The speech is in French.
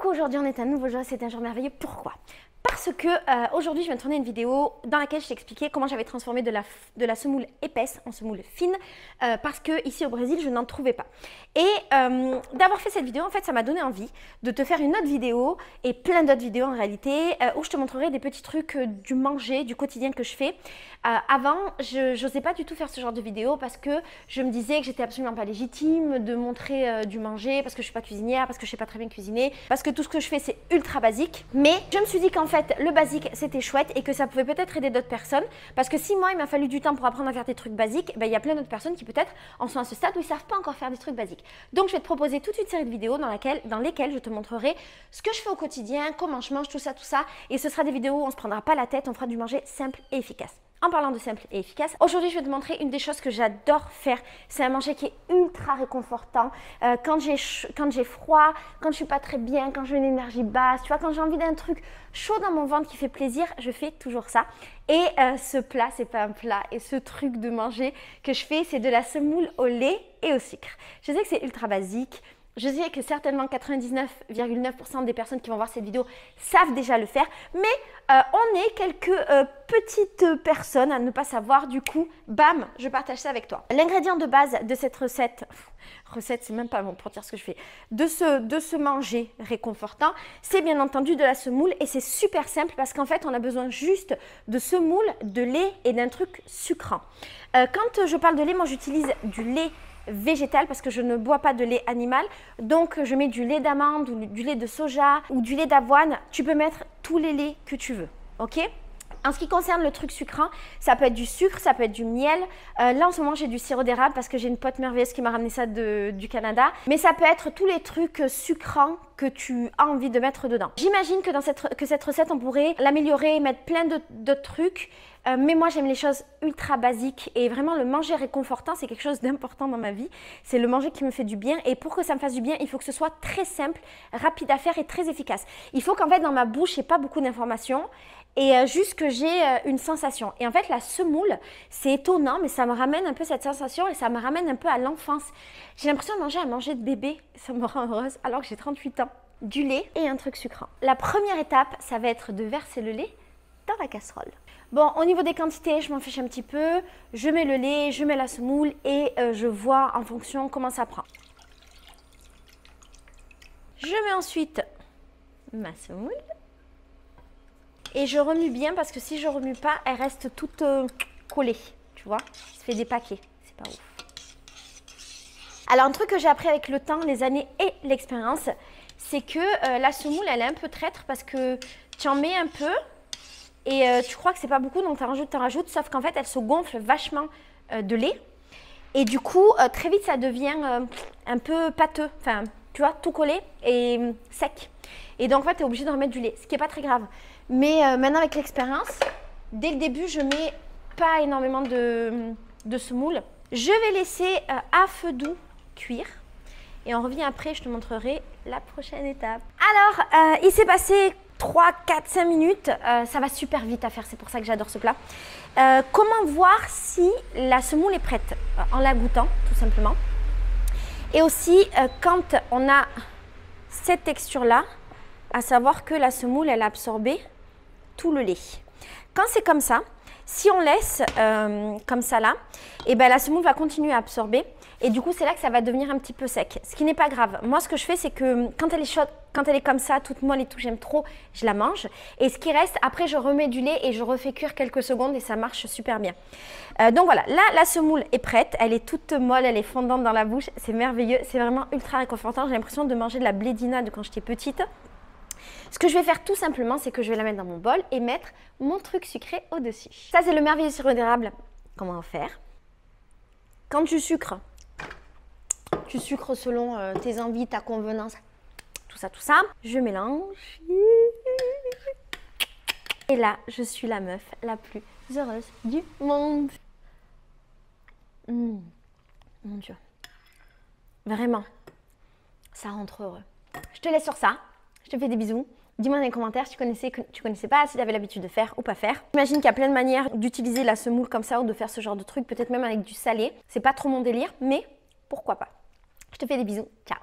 Coucou, aujourd'hui on est un nouveau jour, c'est un jour merveilleux. Pourquoi? Parce que aujourd'hui je viens de tourner une vidéo dans laquelle je t'expliquais comment j'avais transformé de la semoule épaisse en semoule fine parce que ici au Brésil je n'en trouvais pas. Et d'avoir fait cette vidéo, en fait ça m'a donné envie de te faire une autre vidéo et plein d'autres vidéos en réalité où je te montrerai des petits trucs du manger, du quotidien que je fais. Avant, je n'osais pas du tout faire ce genre de vidéo parce que je me disais que j'étais absolument pas légitime de montrer du manger parce que je suis pas cuisinière, parce que je sais pas très bien cuisiner, parce que tout ce que je fais c'est ultra basique. Mais je me suis dit qu'en fait le basique c'était chouette et que ça pouvait peut-être aider d'autres personnes parce que si moi il m'a fallu du temps pour apprendre à faire des trucs basiques, ben, il y a plein d'autres personnes qui peut-être en sont à ce stade où ils savent pas encore faire des trucs basiques. Donc je vais te proposer toute une série de vidéos dans lesquelles je te montrerai ce que je fais au quotidien, comment je mange, tout ça, et ce sera des vidéos où on se prendra pas la tête, on fera du manger simple et efficace. En parlant de simple et efficace, aujourd'hui je vais te montrer une des choses que j'adore faire. C'est un manger qui est ultra réconfortant. Quand j'ai froid, quand je suis pas très bien, quand j'ai une énergie basse, tu vois, quand j'ai envie d'un truc chaud dans mon ventre qui fait plaisir, je fais toujours ça. Et ce plat, c'est pas un plat. Et ce truc de manger que je fais, c'est de la semoule au lait et au sucre. Je sais que c'est ultra basique. Je sais que certainement 99,9% des personnes qui vont voir cette vidéo savent déjà le faire, mais on est quelques petites personnes à ne pas savoir, du coup, bam, je partage ça avec toi. L'ingrédient de base de cette recette c'est même pas bon pour dire ce que je fais, de ce manger réconfortant, c'est bien entendu de la semoule et c'est super simple parce qu'en fait, on a besoin juste de semoule, de lait et d'un truc sucrant. Quand je parle de lait, moi j'utilise du lait végétal parce que je ne bois pas de lait animal, donc je mets du lait d'amande ou du lait de soja ou du lait d'avoine. Tu peux mettre tous les laits que tu veux, ok? En ce qui concerne le truc sucrant, ça peut être du sucre, ça peut être du miel. Là en ce moment j'ai du sirop d'érable parce que j'ai une pote merveilleuse qui m'a ramené ça du Canada. Mais ça peut être tous les trucs sucrants que tu as envie de mettre dedans. J'imagine que cette recette on pourrait l'améliorer et mettre plein d'autres trucs. Mais moi j'aime les choses ultra basiques et vraiment le manger réconfortant c'est quelque chose d'important dans ma vie. C'est le manger qui me fait du bien et pour que ça me fasse du bien il faut que ce soit très simple, rapide à faire et très efficace. Il faut qu'en fait dans ma bouche il n'y ait pas beaucoup d'informations et juste que j'ai une sensation. Et en fait la semoule c'est étonnant mais ça me ramène un peu cette sensation et ça me ramène un peu à l'enfance. J'ai l'impression de manger à manger de bébé, ça me rend heureuse alors que j'ai 38 ans. Du lait et un truc sucrant. La première étape ça va être de verser le lait dans la casserole. Bon, au niveau des quantités, je m'en fiche un petit peu. Je mets le lait, je mets la semoule et je vois en fonction comment ça prend. Je mets ensuite ma semoule et je remue bien parce que si je remue pas, elle reste toute collée, tu vois. Ça fait des paquets, c'est pas ouf. Alors un truc que j'ai appris avec le temps, les années et l'expérience, c'est que la semoule, elle est un peu traître parce que tu en mets un peu. Et tu crois que c'est pas beaucoup, donc t'en rajoutes, sauf qu'en fait, elle se gonfle vachement de lait. Et du coup, très vite, ça devient un peu pâteux, enfin, tu vois, tout collé et sec. Et donc, en fait, tu es obligé de remettre du lait, ce qui n'est pas très grave. Mais maintenant, avec l'expérience, dès le début, je mets pas énormément de semoule. Je vais laisser à feu doux cuire. Et on revient après, je te montrerai la prochaine étape. Alors, il s'est passé 3, 4, 5 minutes, ça va super vite à faire, c'est pour ça que j'adore ce plat. Comment voir si la semoule est prête? En la goûtant, tout simplement. Et aussi, quand on a cette texture-là, à savoir que la semoule, elle a absorbé tout le lait. Quand c'est comme ça, si on laisse comme ça là, et ben la semoule va continuer à absorber. Et du coup, c'est là que ça va devenir un petit peu sec, ce qui n'est pas grave. Moi, ce que je fais, c'est que quand elle est chaude, quand elle est comme ça, toute molle et tout, j'aime trop, je la mange. Et ce qui reste, après, je remets du lait et je refais cuire quelques secondes et ça marche super bien. Donc voilà, là, la semoule est prête. Elle est toute molle, elle est fondante dans la bouche. C'est merveilleux, c'est vraiment ultra réconfortant. J'ai l'impression de manger de la blédina de quand j'étais petite. Ce que je vais faire tout simplement, c'est que je vais la mettre dans mon bol et mettre mon truc sucré au-dessus. Ça, c'est le merveilleux sirop d'érable. Comment faire? Quand tu sucres selon tes envies, ta convenance, tout ça. Je mélange. Et là, je suis la meuf la plus heureuse du monde. Mon Dieu. Vraiment, ça rend trop heureux. Je te laisse sur ça. Je te fais des bisous. Dis-moi dans les commentaires si tu connaissais pas, si tu avais l'habitude de faire ou pas faire. J'imagine qu'il y a plein de manières d'utiliser la semoule comme ça ou de faire ce genre de truc, peut-être même avec du salé. C'est pas trop mon délire, mais pourquoi pas. Je te fais des bisous. Ciao.